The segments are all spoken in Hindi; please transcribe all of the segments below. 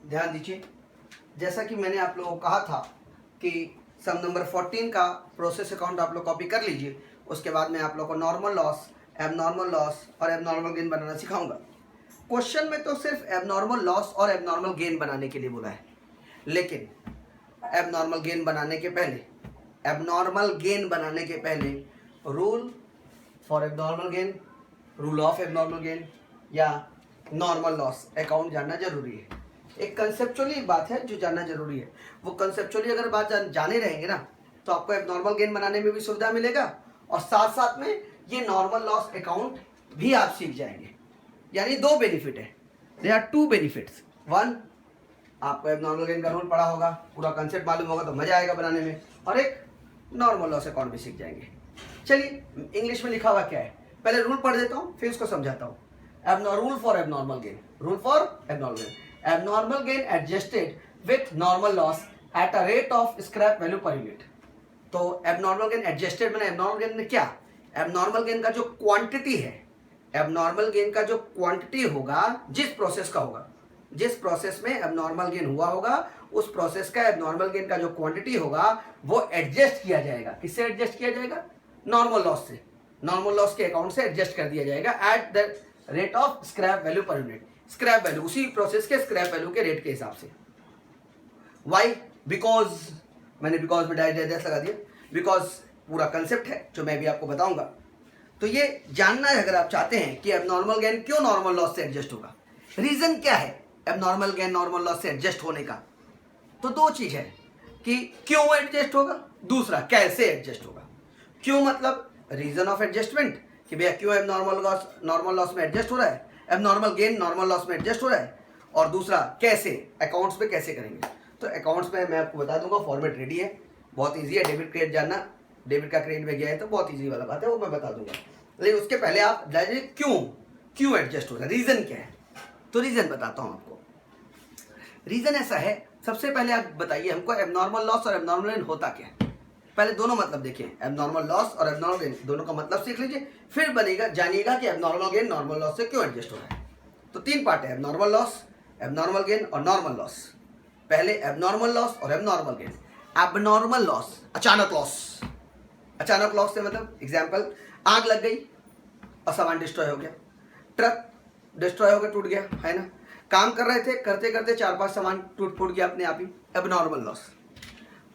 ध्यान दीजिए, जैसा कि मैंने आप लोगों को कहा था कि सम नंबर 14 का प्रोसेस अकाउंट आप लोग कॉपी कर लीजिए। उसके बाद मैं आप लोगों को नॉर्मल लॉस, एबनॉर्मल लॉस और एबनॉर्मल गेन बनाना सिखाऊंगा। क्वेश्चन में तो सिर्फ एबनॉर्मल लॉस और एबनॉर्मल गेन बनाने के लिए बोला है, लेकिन एबनॉर्मल गेन बनाने के पहले rule for abnormal gain, rule of abnormal gain या नॉर्मल लॉस अकाउंट जानना जरूरी है। एक कंसेप्चुअली बात है जो जानना जरूरी है। वो कंसेप्चुअली अगर बात जाने रहेंगे ना, तो आपको एबनॉर्मल गेन बनाने में भी सुविधा मिलेगा और साथ साथ में ये नॉर्मल लॉस अकाउंट भी आप सीख जाएंगे। यानी दो बेनिफिट है, there are two benefits. One, आपको एबनॉर्मल गेन का रूल पढ़ा होगा, पूरा कंसेप्ट मालूम होगा तो मजा आएगा बनाने में, और एक नॉर्मल लॉस अकाउंट भी सीख जाएंगे। चलिए, इंग्लिश में लिखा हुआ क्या है, पहले रूल पढ़ देता हूँ फिर उसको समझाता हूँ। Rule for abnormal gain, rule for abnormal gain, abnormal gain adjusted with normal loss at a rate of scrap value per unit। तो abnormal gain adjusted मैंने abnormal gain में क्या, abnormal gain का जो क्वांटिटी है, abnormal gain का जो क्वांटिटी होगा, जिस प्रोसेस का होगा, जिस प्रोसेस में abnormal gain हुआ होगा, उस प्रोसेस का abnormal gain का जो क्वांटिटी होगा वो एडजस्ट किया जाएगा। किससे एडजस्ट किया जाएगा? नॉर्मल लॉस से, नॉर्मल लॉस के अकाउंट से एडजस्ट कर दिया जाएगा eight the rate of scrap value per unit. Scrap value, उसी प्रोसेस के स्क्रैप वैल्यू के रेट के हिसाब से। वाई? बिकॉज, मैंने बिकॉज में डायरेक्ट लगा दिया, बिकॉज पूरा कंसेप्ट है जो मैं भी आपको बताऊंगा। तो ये जानना है अगर आप चाहते हैं कि एबनॉर्मल गेन क्यों नॉर्मल लॉस से एडजस्ट होगा, रीजन क्या है एबनॉर्मल गेन नॉर्मल लॉस से एडजस्ट होने का। तो दो चीज है कि क्यों एडजस्ट होगा, दूसरा कैसे एडजस्ट होगा। क्यों मतलब रीजन ऑफ एडजस्टमेंट, कि भैया क्यों नॉर्मल लॉस में एडजस्ट हो रहा है, एबनॉर्मल गेन नॉर्मल लॉस में एडजस्ट हो रहा है, और दूसरा कैसे, अकाउंट्स में कैसे करेंगे। तो अकाउंट्स में मैं आपको बता दूंगा, फॉर्मेट रेडी है, बहुत इजी है। डेबिट क्रेडिट जानना, डेबिट का क्रेडिट में गया है तो बहुत इजी वाला बात है, वो मैं बता दूंगा। लेकिन उसके पहले आप जाइए क्यों एडजस्ट हो रहा है, रीजन क्या है। तो रीजन बताता हूँ आपको। रीजन ऐसा है, सबसे पहले आप बताइए हमको एबनॉर्मल लॉस और एबनॉर्मल गेन होता क्या है। पहले दोनों मतलब देखिए, एबनॉर्मल लॉस और एबनॉर्मल गेन दोनों का मतलब सीख लीजिए, फिर बनेगा जानिएगा कि एबनॉर्मल गेन नॉर्मल लॉस से क्यों एडजस्ट हो रहा है। तो तीन पार्ट है, एबनॉर्मल लॉस, एबनॉर्मल गेन और नॉर्मल लॉस। पहले एबनॉर्मल लॉस और एबनॉर्मल गेन। एबनॉर्मल लॉस, अचानक लॉस। अचानक लॉस से मतलब एग्जाम्पल, आग लग गई और सामान डिस्ट्रॉय हो गया, ट्रक डिस्ट्रॉय हो गया, टूट गया, है ना। काम कर रहे थे, करते करते 4-5 सामान टूट फूट गया अपने आप ही, एबनॉर्मल लॉस।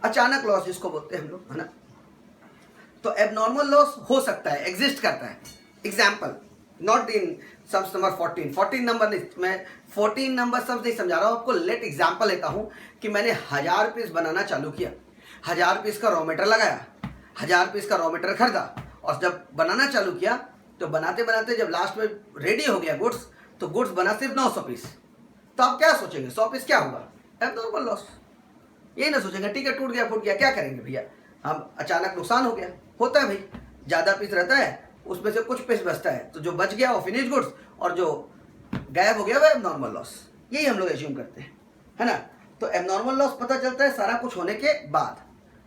अचानक लॉस जिसको बोलते हैं हम लोग, है ना। तो एबनॉर्मल लॉस हो सकता है, एग्जिस्ट करता है। Example, not in sums number 14 number नहीं, मैं 14 नंबर सम्स नहीं समझा रहा हूँ आपको। लेट एग्जाम्पल लेता हूँ कि मैंने 1000 पीस बनाना चालू किया, 1000 पीस का रॉ मेटेरियल लगाया, 1000 पीस का रॉ मेटेरियल खरीदा, और जब बनाना चालू किया तो बनाते बनाते जब लास्ट में रेडी हो गया गुड्स, तो गुड्स बना सिर्फ 900 पीस। तो आप क्या सोचेंगे, 100 पीस क्या हुआ, एबनॉर्मल लॉस। ये ना सोचेंगे ठीक है टूट गया फूट गया, क्या करेंगे भैया, हम अचानक नुकसान हो गया, होता है भाई, ज़्यादा पीस रहता है उसमें से कुछ पीस बचता है, तो जो बच गया वो फिनिश गुड्स, और जो गायब हो गया वो एबनॉर्मल लॉस। यही हम लोग एज्यूम करते हैं, है ना। तो एबनॉर्मल लॉस पता चलता है सारा कुछ होने के बाद।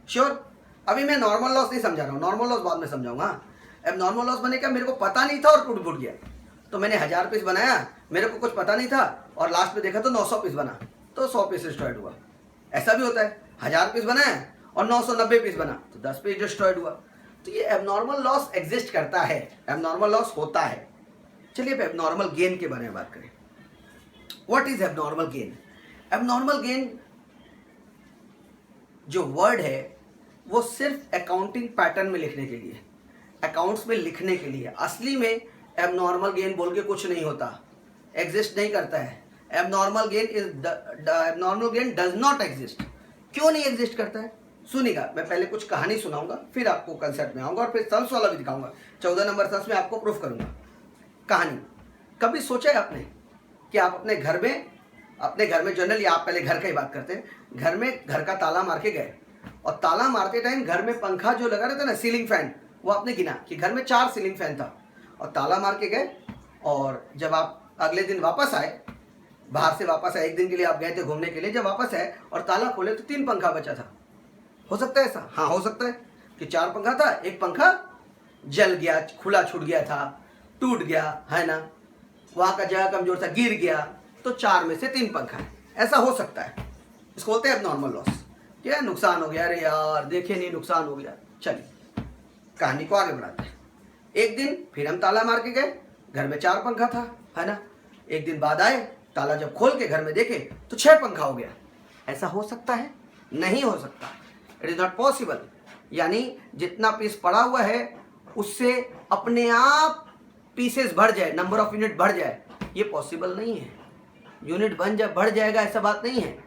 श्योर, अभी मैं नॉर्मल लॉस नहीं समझा रहा हूँ, नॉर्मल लॉस बाद में समझाऊंगा। एबनॉर्मल लॉस बने का मेरे को पता नहीं था और टूट फूट गया, तो मैंने 1000 पीस बनाया, मेरे को कुछ पता नहीं था और लास्ट में देखा तो 900 पीस बना, तो 100 पीस डिस्ट्रॉयड हुआ। ऐसा भी होता है, 1000 पीस बनाया और 990 पीस बना, तो 10 पीस डिस्ट्रॉयड हुआ। तो ये एबनॉर्मल लॉस एग्जिस्ट करता है, एबनॉर्मल लॉस होता है। चलिए अब एबनॉर्मल गेन के बारे में बात करें। What is abnormal gain? Abnormal gain जो वर्ड है वो सिर्फ अकाउंटिंग पैटर्न में लिखने के लिए, अकाउंट्स में लिखने के लिए। असली में एबनॉर्मल गेन बोल के कुछ नहीं होता, एग्जिस्ट नहीं करता है। Abnormal gain does not exist. क्यों नहीं एग्जिस्ट करता है सुनिएगा, मैं पहले कुछ कहानी सुनाऊंगा, फिर आपको कंसेप्ट में आऊंगा और फिर सम्स वाला भी दिखाऊंगा। 14 नंबर सम्स में आपको प्रूफ करूंगा। कहानी, कभी सोचा है आपने कि आप अपने घर में जनरली, आप पहले घर का ही बात करते हैं, घर का ताला मार के गए, और ताला मारते टाइम घर में पंखा जो लगा रहता है ना, सीलिंग फैन, वो आपने गिना कि घर में 4 सीलिंग फैन था, और ताला मार के गए, और जब आप अगले दिन वापस आए, बाहर से वापस आए, एक दिन के लिए आप गए थे घूमने के लिए, जब वापस आए और ताला खोले तो 3 पंखा बचा था। हो सकता है ऐसा? हाँ हो सकता है कि 4 पंखा था, एक पंखा जल गया, खुला छूट गया था, टूट गया, है ना, वहाँ का जगह कमजोर था, गिर गया, तो 4 में से 3 पंखा है। ऐसा हो सकता है, इसको बोलते हैं एबनॉर्मल लॉस। क्या नुकसान हो गया, अरे यार देखे नहीं नुकसान हो गया। चलिए कहानी को आगे बढ़ाते हैं। एक दिन फिर हम ताला मार के गए, घर में 4 पंखा था, है ना। एक दिन बाद आए, ताला जब खोल के घर में देखे तो 6 पंखा हो गया। ऐसा हो सकता है? नहीं हो सकता, इट इज नॉट पॉसिबल। यानी जितना पीस पड़ा हुआ है उससे अपने आप पीसेस बढ़ जाए, नंबर ऑफ यूनिट बढ़ जाए, ये पॉसिबल नहीं है। यूनिट बढ़ जाएगा ऐसा बात नहीं है।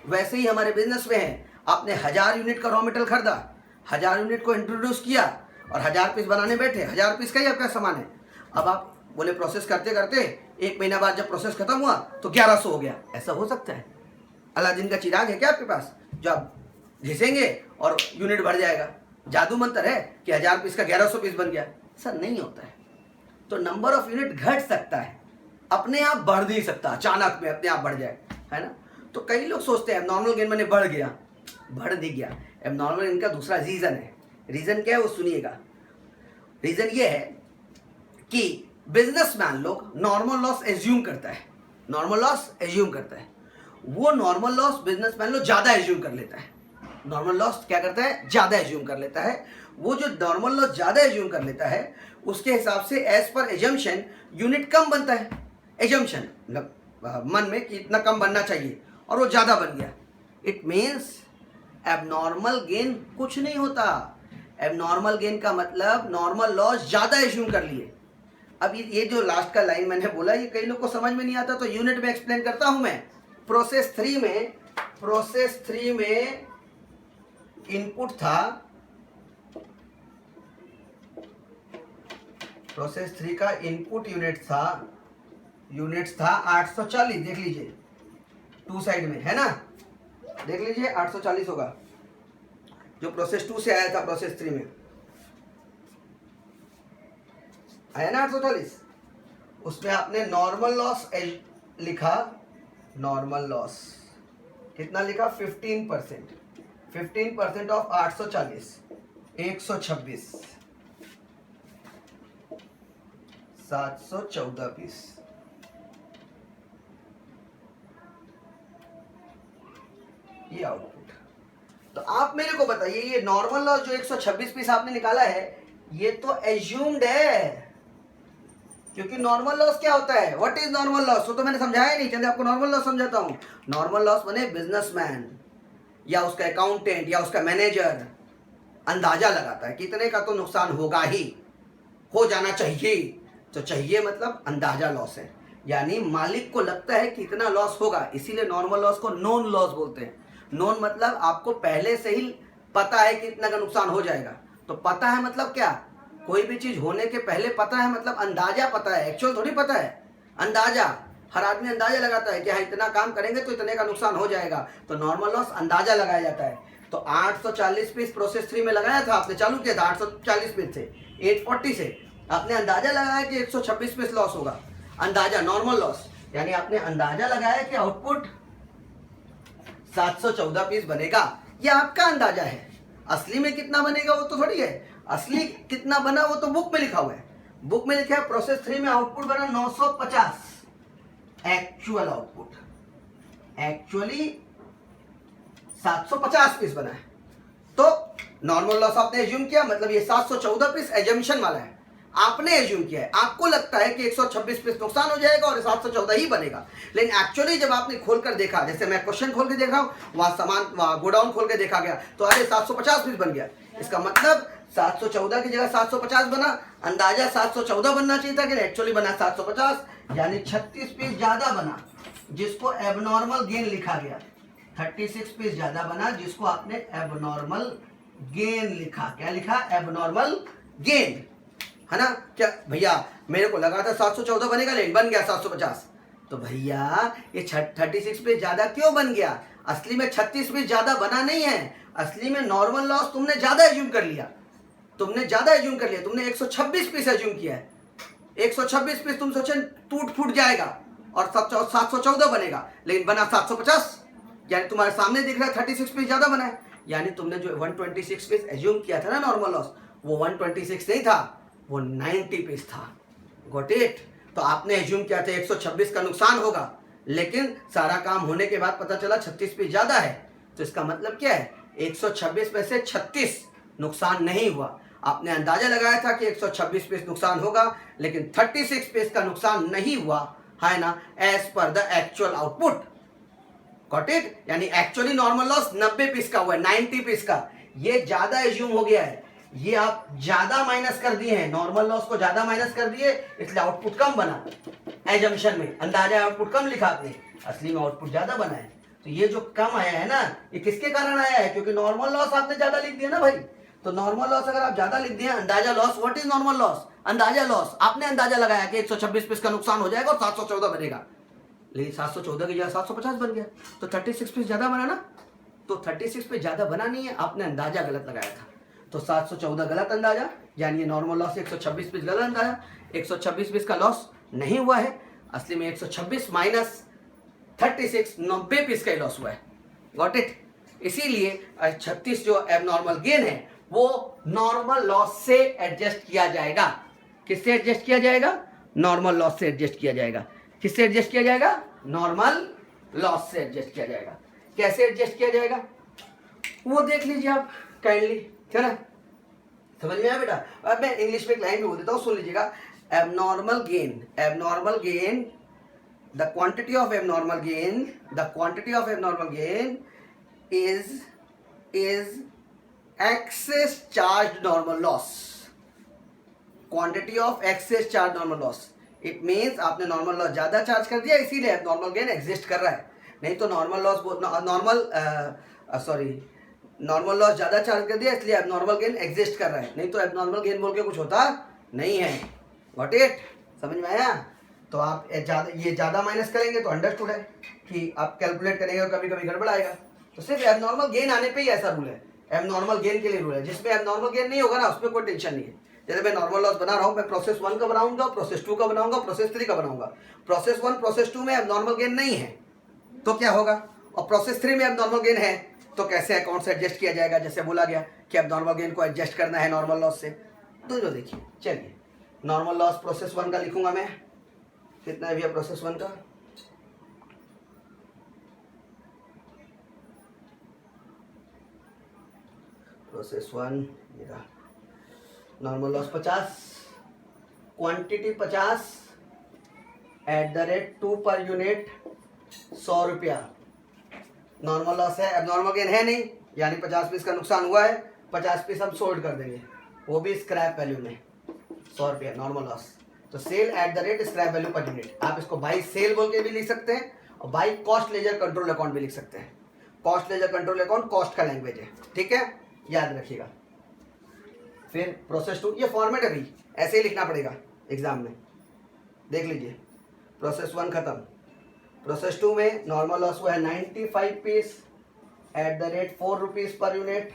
वैसे ही हमारे बिजनेस में है, आपने 1000 यूनिट का रॉ मटेरियल खरीदा, 1000 यूनिट को इंट्रोड्यूस किया और 1000 पीस बनाने बैठे, 1000 पीस का ही आपका सामान है। अब आप बोले प्रोसेस करते करते 1 महीना बाद जब प्रोसेस खत्म हुआ तो 1100 हो गया। ऐसा हो सकता है? अलादीन का चिराग है क्या आपके पास जो आप घिसेंगे और यूनिट बढ़ जाएगा? जादू मंत्र है कि 1000 पीस का 1100 पीस बन गया? ऐसा नहीं होता है। तो नंबर ऑफ यूनिट घट सकता है, अपने आप बढ़ नहीं सकता, अचानक में अपने आप बढ़ जाए, है ना। तो कई लोग सोचते हैं एबनॉर्मल गेन मैंने बढ़ गया, बढ़ नहीं गया। एबनॉर्मल गेन का दूसरा रीजन है। रीजन क्या है वो सुनिएगा। रीजन ये है कि बिजनेसमैन लोग नॉर्मल लॉस एज्यूम करता है, नॉर्मल लॉस एज्यूम करता है। वो नॉर्मल लॉस बिजनेसमैन लोग ज्यादा एज्यूम कर लेता है। नॉर्मल लॉस क्या करता है? ज्यादा एज्यूम कर लेता है। वो जो नॉर्मल लॉस ज्यादा एज्यूम कर लेता है उसके हिसाब से एज पर एजम्पशन यूनिट कम बनता है। एजम्पशन मतलब मन में कि इतना कम बनना चाहिए और वो ज्यादा बन गया। इट मीन्स एबनॉर्मल गेन कुछ नहीं होता। एबनॉर्मल गेन का मतलब नॉर्मल लॉस ज्यादा एज्यूम कर लिए। अब ये जो लास्ट का लाइन मैंने बोला ये कई लोग को समझ में नहीं आता, तो यूनिट में एक्सप्लेन करता हूं मैं। प्रोसेस 3 में इनपुट था, प्रोसेस 3 का इनपुट यूनिट्स था 840। देख लीजिए 2 साइड में है ना, देख लीजिए 840 होगा जो प्रोसेस 2 से आया था। प्रोसेस 3 में आया ना 840। उसमें आपने नॉर्मल लॉस लिखा, नॉर्मल लॉस कितना लिखा? 15% ऑफ 840 126 714 पीस। ये आउटपुट। तो आप मेरे को बताइए ये नॉर्मल लॉस जो 126 पीस आपने निकाला है ये तो एज्यूम्ड है, क्योंकि नॉर्मल लॉस क्या होता है? What is normal loss? वो तो मैंने समझाया नहीं, चलिए आपको नॉर्मल लॉस समझाता हूं। नॉर्मल लॉस बने बिजनेसमैन या उसका अकाउंटेंट या उसका मैनेजर अंदाजा लगाता है कि इतने का तो नुकसान होगा ही, हो जाना चाहिए। तो चाहिए मतलब अंदाजा लॉस है, यानी मालिक को लगता है कि इतना लॉस होगा, इसीलिए नॉर्मल लॉस को नोन लॉस बोलते हैं। नोन मतलब आपको पहले से ही पता है कि इतना का नुकसान हो जाएगा। तो पता है मतलब क्या? कोई भी चीज होने के पहले पता है मतलब अंदाजा पता है, एक्चुअल थोड़ी पता है। अंदाजा, हर आदमी अंदाजा लगाता है कि हाँ इतना काम करेंगे तो इतने का नुकसान हो जाएगा। तो नॉर्मल लॉस अंदाजा लगाया जाता है। तो 840 पीस प्रोसेस 3 में लगाया था आपने, चालू किया था 840 पीस से, 840 से आपने अंदाजा लगाया कि 126 पीस लॉस होगा। अंदाजा, नॉर्मल लॉस, यानी आपने अंदाजा लगाया कि आउटपुट 714 पीस बनेगा। ये आपका अंदाजा है, असली में कितना बनेगा वो तो थोड़ी है। असली कितना बना वो तो बुक में लिखा हुआ है। बुक में लिखा है प्रोसेस 3 में आउटपुट बना 950। एक्चुअल आउटपुट एक्चुअली 750 पीस बना है। तो नॉर्मल लॉस आपने एज्यूम किया, मतलब ये 714 पीस एजम्पशन वाला है, आपने एज्यूम किया है। आपको लगता है कि 126 पीस नुकसान हो जाएगा और 714 ही बनेगा, लेकिन एक्चुअली जब आपने खोलकर देखा, जैसे मैं क्वेश्चन खोल के देख रहा हूं, वहां सामान वहां गोडाउन खोल के देखा गया तो अरे 750 पीस बन गया। इसका मतलब 714 की जगह 750 बना, अंदाजा 714 बनना चाहिए था कि एक्चुअली बना 750, यानी 36 पीस ज्यादा बना, जिसको एबनॉर्मल गेन लिखा गया। 36 पीस ज्यादा बना जिसको आपने एबनॉर्मल गेन लिखा। क्या लिखा? एबनॉर्मल गेन, है ना। क्या भैया मेरे को लगा था 714 बनेगा लेकिन बन गया 750। तो भैया ये 36 पीस ज्यादा क्यों बन गया? असली में 36 पीस ज्यादा बना नहीं है, असली में नॉर्मल लॉस तुमने ज्यादा एज्यूम कर लिया। तुमने 126 पीस एज्यूम किया है। 126 पीस तुम सोचे टूट फूट जाएगा और 714 बनेगा, लेकिन बना 750, यानी तुम्हारे सामने दिख रहा है 36 पीस ज्यादा बना है। यानी तुमने जो 126 पीस एज्यूम किया था ना नॉर्मल लॉस, वो 126 नहीं था, वो 90 पीस था। Got it? तो आपने एज्यूम किया था 126 का नुकसान होगा, लेकिन सारा काम होने के बाद पता चला 36 पीस ज्यादा है, तो इसका मतलब क्या है, 126 में से 36 नुकसान नहीं हुआ। आपने अंदाजा लगाया था कि 126 पीस नुकसान होगा, लेकिन 36 पीस का नुकसान नहीं हुआ है ना, as per the actual output. Got it? यानी एक्चुअली नॉर्मल लॉस 90 पीस का हुआ है, 90 पीस का। ये ज्यादा एज्यूम हो गया है, ये आप ज्यादा माइनस कर दिए हैं, नॉर्मल लॉस को ज्यादा माइनस कर दिए, इसलिए आउटपुट कम बना। एजम्पशन में अंदाजा आउटपुट कम लिखा आपने, असली में आउटपुट ज्यादा बना है। तो ये जो कम आया है ना, ये किसके कारण आया है, क्योंकि नॉर्मल लॉस आपने ज्यादा लिख दिया ना भाई। तो नॉर्मल लॉस अगर आप ज्यादा लिख दिए, अंदाजा loss, what is normal loss, अंदाजा लॉस, आपने अंदाजा लगाया कि 126 पीस का नुकसान हो जाएगा और 714 बनेगा, लेकिन 714 की जगह 750 बन गया, तो 36 पीस ज्यादा बना ना। तो 36 पे ज्यादा बना नहीं है, आपने अंदाजा गलत लगाया था, तो 714 गलत अंदाजा, यानी नॉर्मल लॉस 126 पीस गलत अंदाजा। 126 पीस का लॉस नहीं हुआ है, असली में 126 माइनस 36 90 पीस का ही लॉस हुआ है। Got it? इसीलिए 36 जो एबनॉर्मल गेन है वो नॉर्मल लॉस से एडजस्ट किया जाएगा। किससे एडजस्ट किया जाएगा? नॉर्मल लॉस से एडजस्ट किया जाएगा। किससे एडजस्ट किया जाएगा? नॉर्मल लॉस से एडजस्ट किया जाएगा। कैसे एडजस्ट किया जाएगा वो देख लीजिए आप काइंडली, है ना, समझ में आया बेटा? अब मैं इंग्लिश में एक लाइन भी बोल देता हूँ, सुन लीजिएगा। Abnormal gain, the quantity of abnormal gain is excess charged normal loss. Quantity of excess charged normal loss. It means आपने नॉर्मल लॉस ज्यादा चार्ज कर दिया, इसीलिए एबनॉर्मल गेन एग्जिस्ट कर रहा है। नहीं तो नॉर्मल लॉस ज्यादा चार्ज कर दिया, इसलिए एबनॉर्मल गेन एग्जिस्ट कर रहा है। नहीं तो एबनॉर्मल गेन बोल के कुछ होता नहीं है। What it? समझ में आया? तो आप ये ज्यादा माइनस करेंगे तो अंडरस्टूड है कि आप कैलकुलेट करेंगे और कभी कभी गड़बड़ आएगा। तो सिर्फ एबनॉर्मल गेन आने पे ही ऐसा रूल है, एबनॉर्मल गेन के लिए रूल है। जिसमें एबनॉर्मल गेन नहीं होगा ना, उसमें कोई टेंशन नहीं है। जैसे मैं नॉर्मल लॉस बना रहा हूँ, मैं प्रोसेस 1 का बनाऊंगा, प्रोसेस 2 का बनाऊंगा, प्रोसेस 3 का बनाऊंगा। प्रोसेस 1 प्रोसेस 2 में एबनॉर्मल गेन नहीं है तो क्या होगा, और प्रोसेस 3 में एबनॉर्मल गेन है तो कैसे अकाउंट से एडजस्ट किया जाएगा? जैसे बोला गया कि एबनॉर्मल गेन को एडजस्ट करना है नॉर्मल लॉस से। तो जो देखिए, चलिए नॉर्मल लॉस प्रोसेस 1 का लिखूंगा मैं, कितना है भैया प्रोसेस 1 का? प्रोसेस 1 मेरा normal loss 50, quantity 50, eight the rate 2 per unit 100 रुपया। नॉर्मल लॉस है, एबनॉर्मल गेन है नहीं, यानी 50 पीस का नुकसान हुआ है। 50 पीस हम सोल्ड कर देंगे, वो भी स्क्रैप वैल्यू में, 100 रुपया नॉर्मल लॉस। तो sell at the rate scrap value per unit, आप इसको बाई सेल बोल के भी लिख सकते हैं और by cost ledger control account भी लिख सकते हैं। Cost ledger control account cost का लैंग्वेज है, ठीक है, याद रखिएगा। फिर प्रोसेस 2, ये फॉर्मेट अभी ऐसे ही लिखना पड़ेगा एग्जाम में, देख लीजिए। प्रोसेस 1 खत्म, प्रोसेस 2 में नॉर्मल लॉस हुआ है 95 piece at the rate 4 rupees per unit,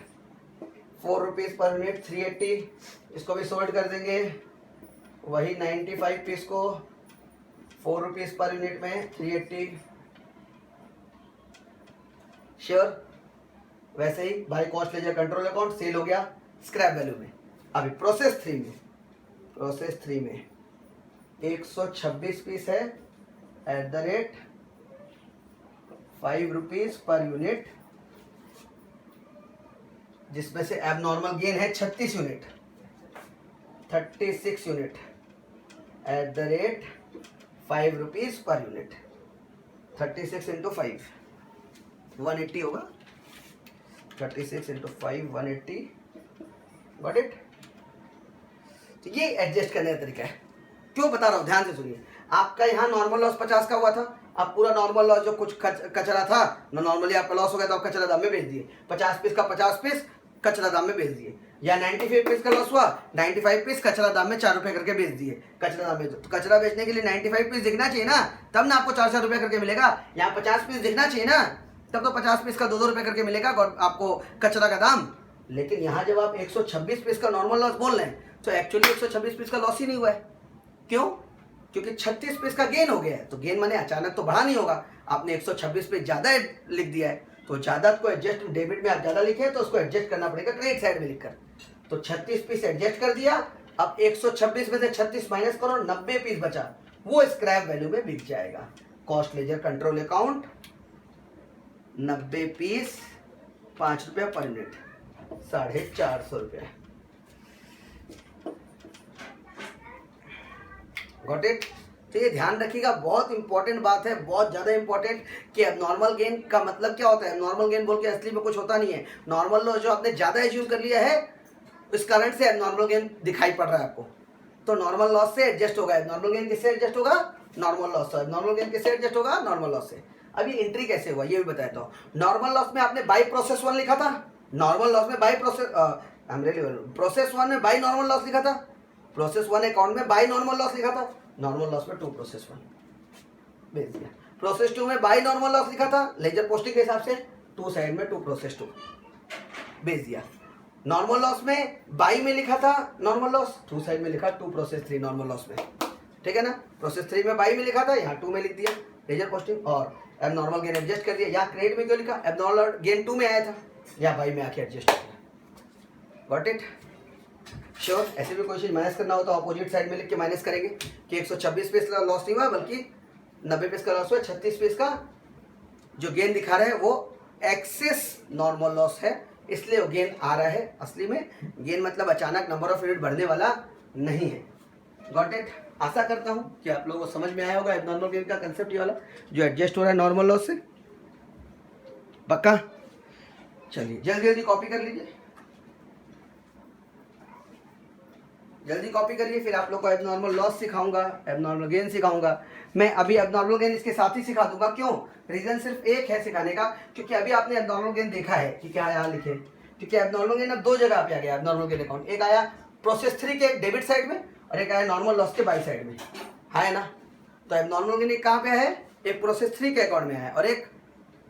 4 rupees per unit 380। इसको भी सोल्ड कर देंगे, वही 95 पीस को 4 रुपीज़ पर यूनिट में 380। श्योर? वैसे ही by cost ledger control account sale हो गया स्क्रैप वैल्यू में। अभी प्रोसेस 3 में 126 पीस है eight the rate 5 rupees per unit, जिसमें से एबनॉर्मल गेन है 36 unit eight the rate 5 rupees per unit. 36 into 5 180 होगा, 36 इंटू 5 180। Got it? तो ये एडजस्ट करने का तरीका है। क्यों बता रहा हूँ, ध्यान से सुनिए। आपका यहाँ नॉर्मल लॉस 50 का हुआ था, आप पूरा नॉर्मल लॉस जो कुछ कचरा था ना, नॉर्मली आपका लॉस हो गया तो आप कचरा दाम में बेच दिए। 50 पीस का 50 पीस कचरा दाम में बेच दिए। या 95 पीस का लॉस हुआ, 95 पीस कचरा दाम में 4 रुपये करके बेच दिए। कचरा दाम में तो कचरा बेचने के लिए 95 पीस दिखना चाहिए ना, तब ना आपको 4-4 रुपये करके मिलेगा। यहाँ 50 पीस दिखना चाहिए ना, तब तो 50 पीस का 2-2 रुपये करके मिलेगा आपको कचरा का दाम। लेकिन यहाँ जब आप 126 पीस का नॉर्मल लॉस बोल रहे हैं तो एक्चुअली 126 पीस का लॉस ही नहीं हुआ है। क्यों? क्योंकि 36 पीस का गेन हो गया है। तो गेन माने अचानक तो बढ़ा नहीं होगा, आपने 126 पे ज़्यादा लिख दिया है, तो ज़्यादा को एडजस्ट, डेबिट में आप ज़्यादा लिखे तो उसको एडजस्ट करना पड़ेगा क्रेडिट साइड में लिखकर। तो 36 पीस एडजस्ट कर दिया, अब 126 में से 36 माइनस करो, 90 पीस बचा, वो स्क्रैप वैल्यू में बिक जाएगा। Cost ledger control account 90 piece 5 रुपया पर यूनिट 450 रुपया। Got it. तो ये ध्यान रखिएगा, बहुत इंपॉर्टेंट बात है, बहुत ज़्यादा इंपॉर्टेंट कि एबनॉर्मल गेन का मतलब क्या होता है। एबनॉर्मल गेन बोल के असली में कुछ होता नहीं है। नॉर्मल लॉस जो आपने ज़्यादा एज्यूम कर लिया है इस कारण से एबनॉर्मल गेन दिखाई पड़ रहा है आपको। तो नॉर्मल लॉस से एडजस्ट होगा। एबनॉर्मल गेन किससे एडजस्ट होगा? नॉर्मल लॉस से। एबनॉर्मल गेन किससे एडजस्ट होगा? नॉर्मल लॉस से। अब ये एंट्री कैसे हुआ ये भी बताता हूँ। नॉर्मल लॉस में आपने बाई प्रोसेस 1 लिखा था। नॉर्मल लॉस में बाई प्रोसेस 1 में बाई नॉर्मल लॉस लिखा था। प्रोसेस 1 अकाउंट में बाई नॉर्मल लॉस लिखा था। नॉर्मल लॉस में 2 प्रोसेस 1 भेज दिया। प्रोसेस 2 में बाई नॉर्मल लॉस लिखा था लेजर पोस्टिंग के हिसाब से। 2 साइड में 2 प्रोसेस 2 भेज दिया। नॉर्मल लॉस में बाई में लिखा था नॉर्मल लॉस, 2 साइड में लिखा 2 प्रोसेस 3 नॉर्मल लॉस में। ठीक है ना। प्रोसेस 3 में बाई में लिखा था, यहाँ 2 में लिख दिया लेजर पोस्टिंग। और एबनॉर्मल गेन एडजस्ट कर दिया। यहाँ क्रेडिट में क्यों लिखा? एबनॉर्मल गेन 2 में आया था, यहाँ बाई में आके एडजस्ट कर दिया। Got it. श्योर। ऐसे भी कोई चीज माइनस करना हो तो अपोजिट साइड में लिख के माइनस करेंगे कि 126 पीस का लॉस नहीं हुआ बल्कि 90 पीस का लॉस हुआ। 36 पीस का जो गेन दिखा रहा है वो एक्सेस नॉर्मल लॉस है, इसलिए वो गेन आ रहा है। असली में गेन मतलब अचानक नंबर ऑफ यूनिट बढ़ने वाला नहीं है। Got it. आशा करता हूँ कि आप लोगों को समझ में आया होगा एबनॉर्मल गेन का कंसेप्ट ये वाला जो एडजस्ट हो रहा है नॉर्मल लॉस से। पक्का? चलिए जल्दी जल्दी कॉपी कर लीजिए, जल्दी कॉपी करिए। फिर आप लोग को एबनॉर्मल लॉस सिखाऊंगा, एबनॉर्मल गेन सिखाऊंगा। मैं अभी एबनॉर्मल गेन इसके साथ ही सिखा दूंगा। क्यों? रीजन सिर्फ एक है सिखाने का, क्योंकि अभी आपने एबनॉर्मल गेन देखा है कि क्या यहाँ लिखे। क्योंकि एबनॉर्मल गेन अब 2 जगह पे आ गया। एबनॉर्मल गेन अकाउंट एक आया प्रोसेस 3 के डेबिट साइड में और एक आया नॉर्मल लॉस के बाई साइड में, है ना। तो एबनॉर्मल गेन कहाँ पे है? एक प्रोसेस 3 के अकाउंट में है और एक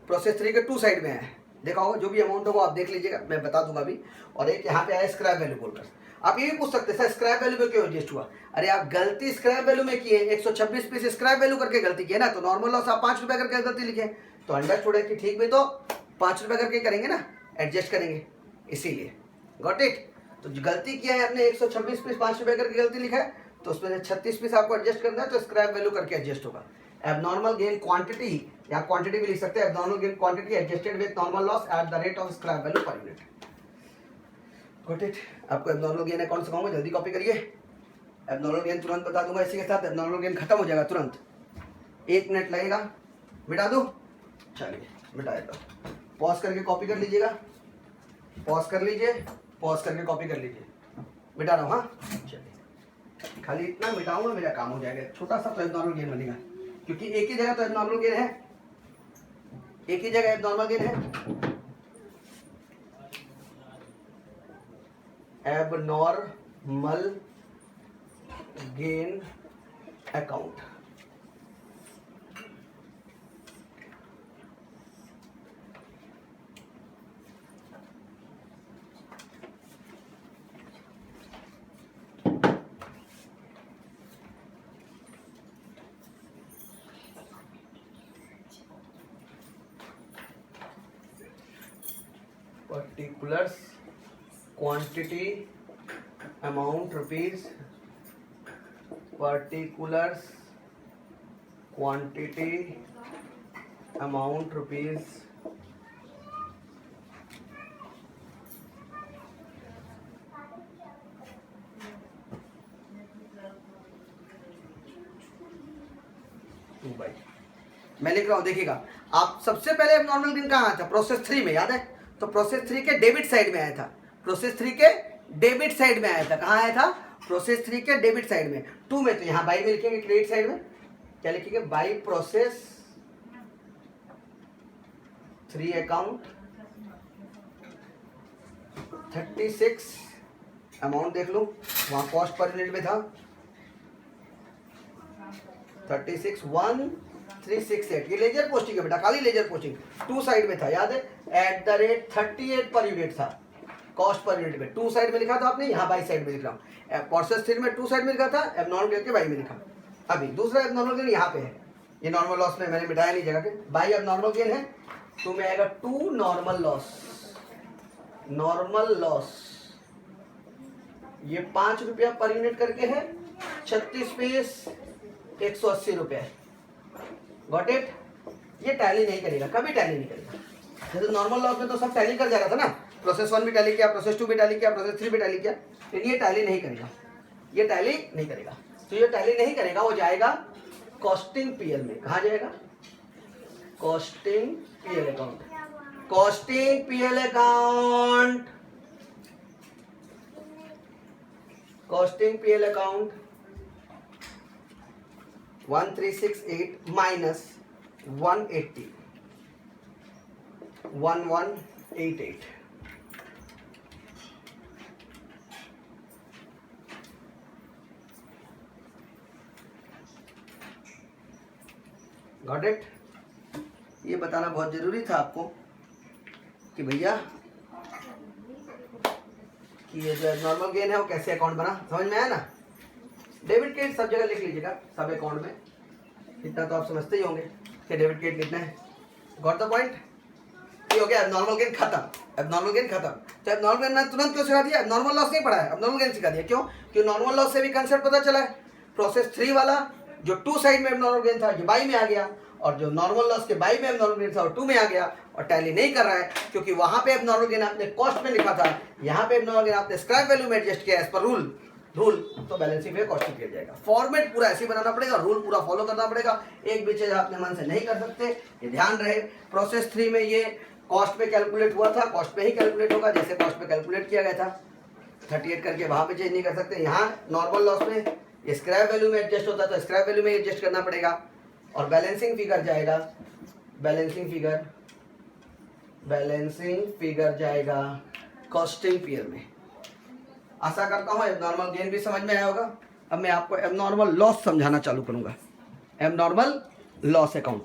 प्रोसेस 3 के 2 साइड में है। देखा होगा, जो भी अमाउंट होगा आप देख लीजिएगा, मैं बता दूंगा अभी। और एक यहाँ पे आया स्क्रैप वैल्यू बोलकर। आप ये भी पूछ सकते हैं सर स्क्रैप वैल्यू में क्यों एडजस्ट हुआ? अरे आप गलती स्क्रैप वैल्यू में किए, 126 पीस स्क्रैप वैल्यू करके गलती की है ना। तो नॉर्मल लॉस आप 5 रुपये करके गलती लिखे, तो अंडरस्टूड है कि ठीक भी तो 5 रुपये करके करेंगे ना, एडजस्ट करेंगे, इसीलिए। Got it. तो जो गलती किया है आपने 126 पीस 5 रुपये करके गलती लिखा है, तो उसमें से 36 पीस आपको एडजस्ट करना है, तो स्क्रैप वैल्यू करके एडजस्ट होगा। एबनॉर्मल गेन क्वांटिटी या क्वांटिटी भी लिख सकते हैं। Abnormal gain quantity adjusted with normal loss eight the rate of scrap value per unit. Got it. आपको एबनॉर्मल गेन अकाउंट सिखाऊंगा, जल्दी कॉपी करिए। एबनॉर्मल गेन तुरंत बता दूंगा, इसी के साथ एबनॉर्मल गेन खत्म हो जाएगा तुरंत। 1 मिनट लगेगा। मिटा दूं? चलिए मिटा देता हूँ। पॉज करके कॉपी कर लीजिएगा, पॉज कर लीजिए, पॉज करके कॉपी कर लीजिए। मिटा रहा हूँ। हाँ चलिए, खाली इतना मिटाऊंगा मेरा काम हो जाएगा। छोटा सा तो एबनॉर्मल गेन बनेगा, क्योंकि एक ही जगह तो एबनॉर्मल गेन है, एक ही जगह एबनॉर्मल गेन है। Abnormal gain account. particulars quantity amount rupees, particulars quantity amount rupees, मैं लिख रहा हूं, देखिएगा आप। सबसे पहले एबनॉर्मल गेन कहाँ आया था? प्रोसेस 3 में, याद है? तो प्रोसेस 3 के डेबिट साइड में आया था। प्रोसेस 3 के डेबिट साइड में आया था। कहाँ आया था? प्रोसेस 3 के डेबिट साइड में। 2 में तो यहाँ बाई में लिखेंगे, क्रेडिट साइड में क्या लिखेंगे? बाई प्रोसेस 3 अकाउंट 36 अमाउंट देख लो, वहां कॉस्ट पर यूनिट में था 361368। ये लेजर पोस्टिंग है बेटा, खाली लेजर पोस्टिंग 2 साइड में था, याद है? Eight the rate 38 per unit था कॉस्ट पर यूनिट में। 2 साइड में लिखा था आपने, यहाँ बाई साइड में लिख रहा हूँ। प्रोसेस 3 में 2 साइड में लिखा था, एबनॉर्मल गेन के बाई में लिखा। अभी दूसरा एबनॉर्मल गेन यहाँ पे है, ये नॉर्मल लॉस में मैंने मिटाया नहीं जगह पे। बाई एबनॉर्मल गेन है, तो में आएगा 2 नॉर्मल लॉस। नॉर्मल लॉस ये 5 रुपया पर यूनिट करके है, 36 पीस 180 रुपये। Got it. ये टैली नहीं करेगा, कभी टैली नहीं करेगा। जैसे नॉर्मल लॉस में तो सब टैली कर जा रहा था ना, प्रोसेस 1 भी टैली किया, प्रोसेस 2 भी टैली किया, प्रोसेस 3 भी टैली किया, लेकिन ये टैली नहीं करेगा, ये टैली नहीं करेगा। तो ये टैली नहीं करेगा, वो जाएगा कॉस्टिंग पीएल में। कहाँ जाएगा? Costing PL account. Costing PL account, costing PL account 1368 minus 180 1188। Got it. ये बताना बहुत जरूरी था आपको कि भैया कि ये जो नॉर्मल गेन है वो कैसे अकाउंट बना, समझ में आया ना। डेबिट क्रेडिट सब जगह लिख लीजिएगा, सब अकाउंट में। इतना तो आप समझते ही होंगे कि डेबिट क्रेडिट कितना है। Got the point. ये हो गया एबनॉर्मल गेन खत्म, एबनॉर्मल गेन खत्म। तो एबनॉर्मल गेन मैंने तुरंत क्यों सिखा दिया? एबनॉर्मल लॉस नहीं पढ़ा है, एबनॉर्मल गेन सिखा दिया। क्यों? क्योंकि नॉर्मल लॉस से भी कंसेप्ट पता चला है। प्रोसेस 3 वाला जो 2 साइड में एबनॉर्मल गेन था ये बाई में आ गया, और जो नॉर्मल लॉस के बाई में एबनॉर्मल गेन था वो 2 में आ गया, और टैली नहीं कर रहा है क्योंकि वहां पे एबनॉर्मल गेन आपने कॉस्ट में लिखा था, यहाँ पे एबनॉर्मल गेन आपने स्क्रैप वैल्यू में एडजस्ट किया एज पर रूल। तो बैलेंसिंग में कॉस्टिंग किया जाएगा। फॉर्मेट पूरा ऐसे ही बनाना पड़ेगा, रूल पूरा फॉलो करना पड़ेगा, एक भी चीज अपने मन से नहीं कर सकते, ये ध्यान रहे। प्रोसेस 3 में ये कॉस्ट पे कैलकुलेट हुआ था, कॉस्ट पे ही कैलकुलेट होगा जैसे कॉस्ट पे कैलकुलेट किया गया था। 38 करके वहां पे चेंज नहीं कर सकते। यहाँ नॉर्मल लॉस में ये स्क्रैप वैल्यू में एडजस्ट होता है तो स्क्रैप वैल्यू में एडजस्ट करना पड़ेगा। और बैलेंसिंग फिगर जाएगा, बैलेंसिंग फिगर जाएगा कॉस्टिंग पीरियड में। आशा करता हूँ एबनॉर्मल गेन भी समझ में आया होगा। अब मैं आपको एबनॉर्मल लॉस समझाना चालू करूंगा। एबनॉर्मल लॉस अकाउंट,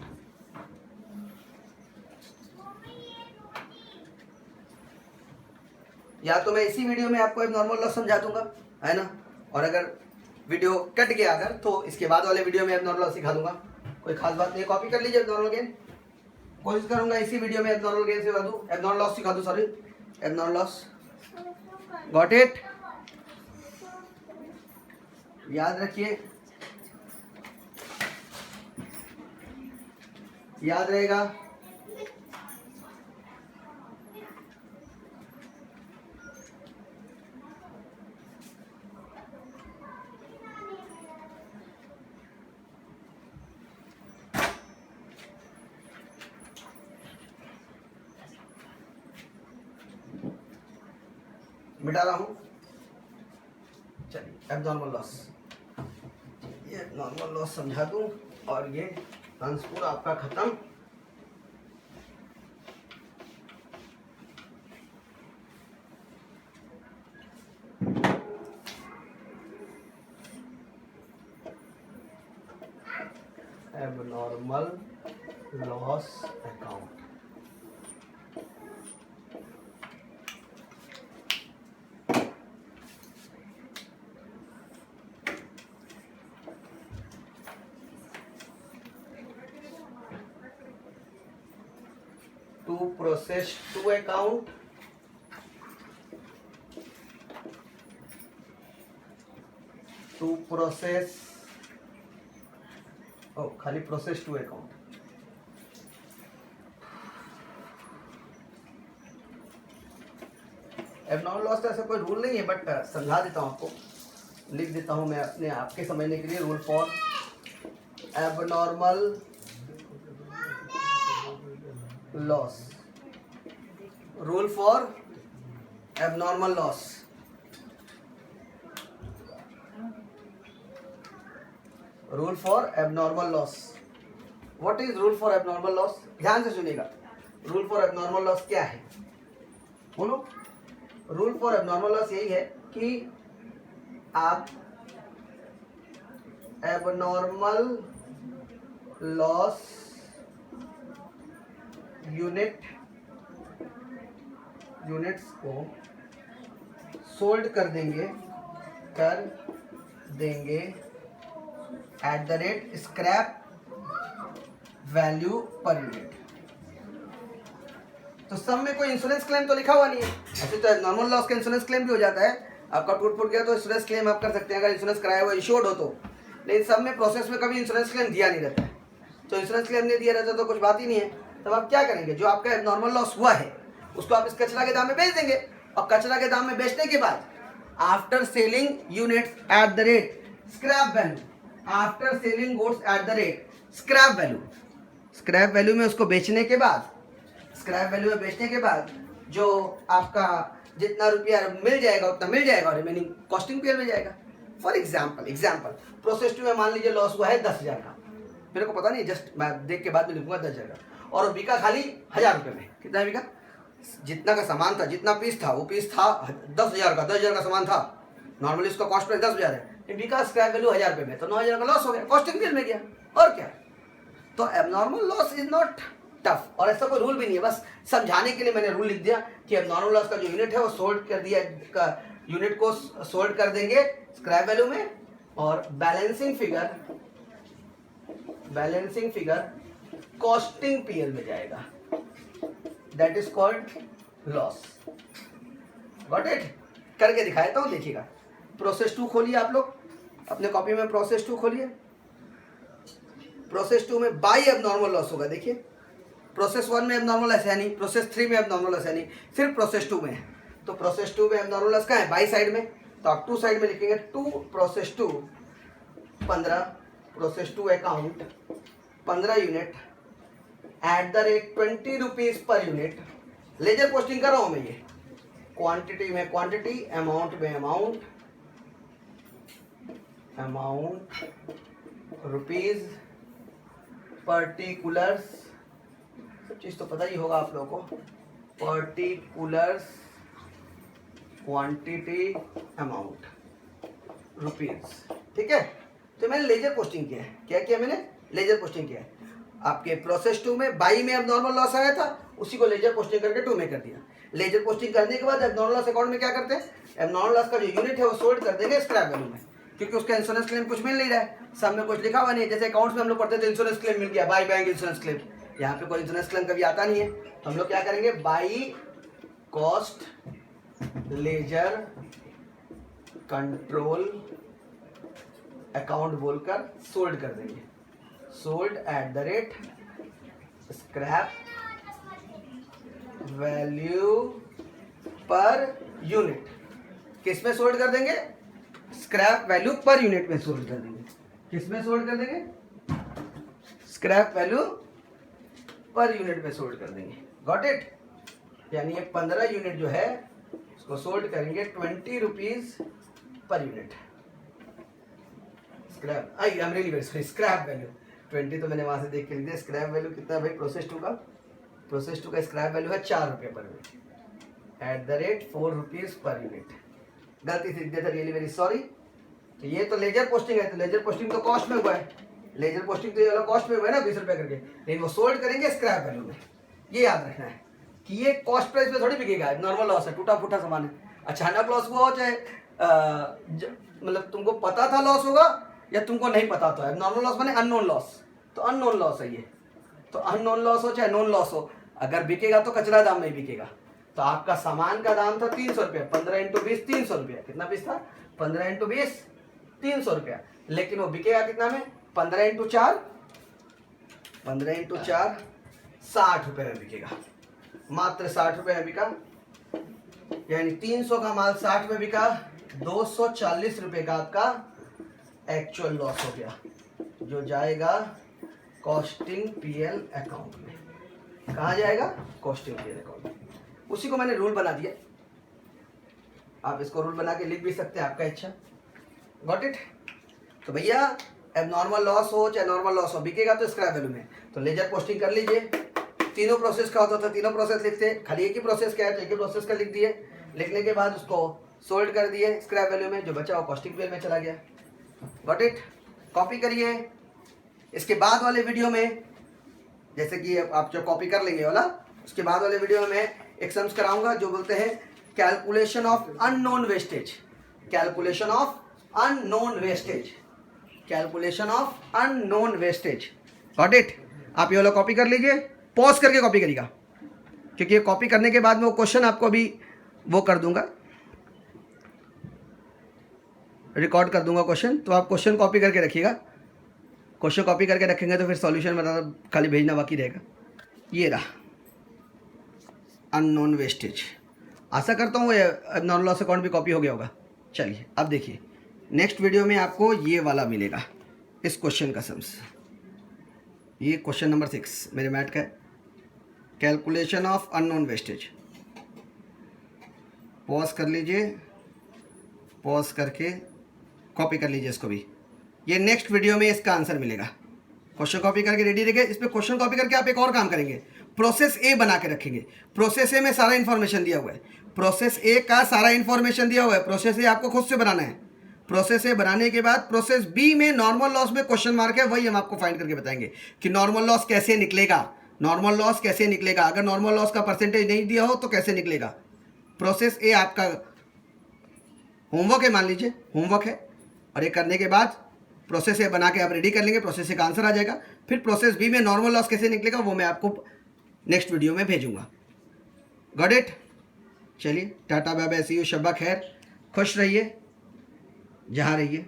या तो मैं इसी वीडियो में आपको एबनॉर्मल लॉस समझा दूंगा, है ना, और अगर वीडियो कट गया अगर तो इसके बाद वाले वीडियो में एबनॉर्मल लॉस सिखा दूंगा। कोई खास बात नहीं, कॉपी कर लीजिए एबनॉर्मल गेन। कोशिश करूंगा इसी वीडियो में एबनॉर्मल गेन सिखा दूं, एबनॉर्मल लॉस सिखा दूं, sorry abnormal loss. Got it. याद रखिए, याद रहेगा। मिटा रहा हूं। चलिए एबनॉर्मल लॉस, ये एबनॉर्मल लॉस समझा दूं और ये अंश पूरा आपका खत्म। Abnormal loss account, to process to account, to process, खाली process to account. Abnormal loss का ऐसा कोई रूल नहीं है, बट समझा देता हूँ आपको, लिख देता हूँ मैं अपने आपके समझने के लिए। Rule for abnormal loss, rule for abnormal loss. Rule for abnormal loss. What is rule for abnormal loss? ध्यान से सुनिएगा, रूल फॉर एबनॉर्मल लॉस क्या है बोलो। रूल फॉर एबनॉर्मल लॉस यही है कि आप एबनॉर्मल लॉस यूनिट्स को सोल्ड कर देंगे eight the rate scrap value per unit. तो सब में कोई इंश्योरेंस क्लेम तो लिखा हुआ नहीं है। ऐसे तो नॉर्मल लॉस का इंश्योरेंस क्लेम भी हो जाता है, आपका टूट फूट गया तो इंश्योरेंस क्लेम आप कर सकते हैं अगर इंश्योरेंस कराया हुआ इंश्योर्ड हो तो। लेकिन सब में प्रोसेस में कभी इंश्योरेंस क्लेम दिया नहीं रहता है। तो इंश्योरेंस क्लेम नहीं दिया रहता तो कुछ बात ही नहीं है। तब आप क्या करेंगे, जो आपका एबनॉर्मल लॉस हुआ है उसको आप इस कचरा के दाम में बेच देंगे, और कचरा के दाम में बेचने के बाद after selling units at the rate scrap value, after selling goods at the rate scrap value, scrap value में उसको बेचने के बाद, स्क्रैप वैल्यू में बेचने के बाद जो आपका जितना रुपया मिल जाएगा उतना मिल जाएगा, और रिमेनिंग कॉस्टिंग पीरियड में जाएगा। फॉर एग्जाम्पल प्रोसेस 2 में मान लीजिए लॉस हुआ है 10,000 का, मेरे को पता नहीं, जस्ट मैं देख के बाद में लिखूंगा 10,000 का, और बिका खाली 1,000 रुपये में। कितना बिका, जितना का सामान था, जितना पीस था, वो पीस था 10,000 का, 10,000 का सामान था, नॉर्मली उसका कॉस्ट प्राइस 10,000 है, बिका स्क्रैप वैल्यू 1,000 रुपये में, तो 9,000 का लॉस हो गया, कॉस्टिंग पीरियड में गया। और क्या, तो abnormal loss is not tough, और ऐसा कोई रूल भी नहीं है, बस समझाने के लिए मैंने रूल लिख दिया कि एबनॉर्मल लॉस का जो यूनिट है वो सोल्ड कर दिया, यूनिट को सोल्ड कर देंगे स्क्रैप वैल्यू में, और बैलेंसिंग फिगर कॉस्टिंग पीरियड में जाएगा, that is called loss. Got it, करके दिखाता हूं, देखिएगा। प्रोसेस 2 खोलिए आप लोग अपने कॉपी में, प्रोसेस 2 खोलिए। प्रोसेस 2 में बाई एबनॉर्मल लॉस होगा, देखिए प्रोसेस 1 में एबनॉर्मल लॉस है नहीं, प्रोसेस 3 में एबनॉर्मल लॉस है नहीं, सिर्फ प्रोसेस 2 में है। तो प्रोसेस 2 में एबनॉर्मल लॉस कहाँ है, बाई साइड में, तो आप 2 साइड में लिखेंगे 2 process 2 15, process 2 account 15 unit eight the rate 20 rupees per unit. Ledger posting कर रहा हूं मैं, ये क्वांटिटी में क्वांटिटी, अमाउंट में अमाउंट, रुपीज, पर्टिकुलर्स, सब चीज तो पता ही होगा आप लोगों को, पर्टिकुलर्स, क्वांटिटी, अमाउंट, रुपीज, ठीक है। तो मैंने लेजर पोस्टिंग किया है, क्या किया मैंने, लेजर पोस्टिंग किया है। आपके प्रोसेस 2 में बाई में एबनॉर्मल लॉस आया था, उसी को लेजर पोस्टिंग करके 2 में कर दिया। लेजर पोस्टिंग करने के बाद एबनॉर्मल लॉस अकाउंट में क्या करते हैं, एबनॉर्मल लॉस का जो यूनिट है वो सोल्ड कर देंगे स्क्रैप वैल्यू में, क्योंकि उसका इंश्योरेंस क्लेम कुछ मिल नहीं रहा है, सब में कुछ लिखा हुआ नहीं है। जैसे अकाउंट्स में हम लोग पढ़ते थे इंश्योरेंस क्लेम मिल गया, बाई बैंक इंश्योरेंस क्लेम, यहाँ पे कोई इंश्योरेंस क्लेम कभी आता नहीं है, तो हम लोग क्या करेंगे, by cost ledger control account बोलकर सोल्ड कर देंगे, sold at the rate scrap value per unit. किस में सोल्ड कर देंगे, स्क्रैप वैल्यू पर यूनिट में सोल्ड कर देंगे। किस में सोल्ड कर देंगे, स्क्रैप वैल्यू पर यूनिट में सोल्ड कर देंगे। गॉट इट, यानी ये 15 यूनिट जो है उसको सोल्ड करेंगे 20 rupees per unit. Scrap, I am really very sorry, scrap value 20 तो मैंने वहां से देख के लिख दिया। स्क्रैप वैल्यू कितना है भाई, प्रोसेस 2 का, प्रोसेस 2 का स्क्रैप वैल्यू है 4 रुपये per unit eight the rate 4 rupees per unit. गलती से लिख दिया था, रियली वेरी सॉरी। तो ये तो लेजर पोस्टिंग है, तो लेजर पोस्टिंग तो कॉस्ट में हुआ है, लेजर पोस्टिंग तो ये वाला कॉस्ट में हुआ है ना 20 रुपये करके, लेकिन वो सोल्ड करेंगे स्क्रैप वैल्यू में। ये याद रखना है कि ये कॉस्ट प्राइस में थोड़ी बिकेगा, नॉर्मल लॉस है, टूटा फूटा सामान है। अचानक लॉस हुआ हो, चाहे मतलब तुमको पता था लॉस होगा या तुमको नहीं पता था, नॉर्मल लॉस माने अननोन लॉस, तो अननोन लॉस है ये। तो अननोन लॉस हो चाहे नोन लॉस हो, अगर बिकेगा तो कचरा दाम में बिकेगा। तो आपका सामान का दाम था 300 रुपया, 15 इंटू 20 300 रुपया, कितना पीस था, 15 इंटू 20 300 रुपया, लेकिन वो बिकेगा कितना में, 15 इंटू 4 60 रुपये में बिकेगा, मात्र 60 रुपये में बिका। यानी 300 का माल 60 में बिका, 240 रुपये का आपका एक्चुअल लॉस हो गया, जो जाएगा कॉस्टिंग पीएल अकाउंट में। कहाँ जाएगा, कॉस्टिंग पीएल अकाउंट में। उसी को मैंने रूल बना दिया, आप इसको रूल बना के लिख भी सकते हैं, आपका इच्छा। Got it. तो भैया एबनॉर्मल लॉस हो चाहे नॉर्मल लॉस हो, बिकेगा तो स्क्रैप वैल्यू में। तो लेजर पोस्टिंग कर लीजिए। तीनों प्रोसेस का होता था, तीनों प्रोसेस लिखते, खाली एक ही प्रोसेस क्या है तो एक ही प्रोसेस का लिख दिए। लिखने के बाद उसको सोल्ड कर दिए स्क्रैप वैल्यू में, जो बचा वो कॉस्टिंग पीएल में चला गया। Got it. कॉपी करिए। इसके बाद वाले वीडियो में, जैसे कि आप जो कॉपी कर लेंगे वाला, उसके बाद वाले वीडियो में एक सम्स कराऊंगा जो बोलते हैं calculation of unknown wastage, calculation of unknown wastage, calculation of unknown wastage. Got it. आप ये वाला कॉपी कर लीजिए, पॉज करके कॉपी करिएगा, क्योंकि ये कॉपी करने के बाद में वो क्वेश्चन आपको अभी वो कर दूंगा, रिकॉर्ड कर दूंगा क्वेश्चन, तो आप क्वेश्चन कॉपी करके रखिएगा। क्वेश्चन कॉपी करके रखेंगे तो फिर सॉल्यूशन मतलब खाली भेजना बाकी रहेगा। ये रहा अननोन वेस्टेज। आशा करता हूँ नॉन लॉस अकाउंट भी कॉपी हो गया होगा। चलिए अब देखिए नेक्स्ट वीडियो में आपको ये वाला मिलेगा इस क्वेश्चन का सम्स। ये क्वेश्चन नंबर 6 मेरे मैथ का है, calculation of unknown wastage. Pause कर लीजिए, पॉज करके कॉपी कर लीजिए इसको भी। ये नेक्स्ट वीडियो में इसका आंसर मिलेगा। क्वेश्चन कॉपी करके रेडी रहिए। इस पर क्वेश्चन कॉपी करके आप एक और काम करेंगे, प्रोसेस ए बना के रखेंगे। प्रोसेस ए में सारा इन्फॉर्मेशन दिया हुआ है, प्रोसेस ए का सारा इन्फॉर्मेशन दिया हुआ है। प्रोसेस ए आपको खुद से बनाना है। प्रोसेस ए बनाने के बाद प्रोसेस बी में नॉर्मल लॉस में क्वेश्चन मार्क है, वही हम आपको फाइंड करके बताएंगे कि नॉर्मल लॉस कैसे निकलेगा। नॉर्मल लॉस कैसे निकलेगा, अगर नॉर्मल लॉस का परसेंटेज नहीं दिया हो तो कैसे निकलेगा। प्रोसेस ए आपका होमवर्क है, मान लीजिए होमवर्क है, और ये करने के बाद प्रोसेस ए बना के आप रेडी कर लेंगे, प्रोसेस ए का आंसर आ जाएगा। फिर प्रोसेस बी में नॉर्मल लॉस कैसे निकलेगा वो मैं आपको नेक्स्ट वीडियो में भेजूंगा। Got it. चलिए tata bye bye, see you, शब्बा खैर, खुश रहिए जहाँ रहिए।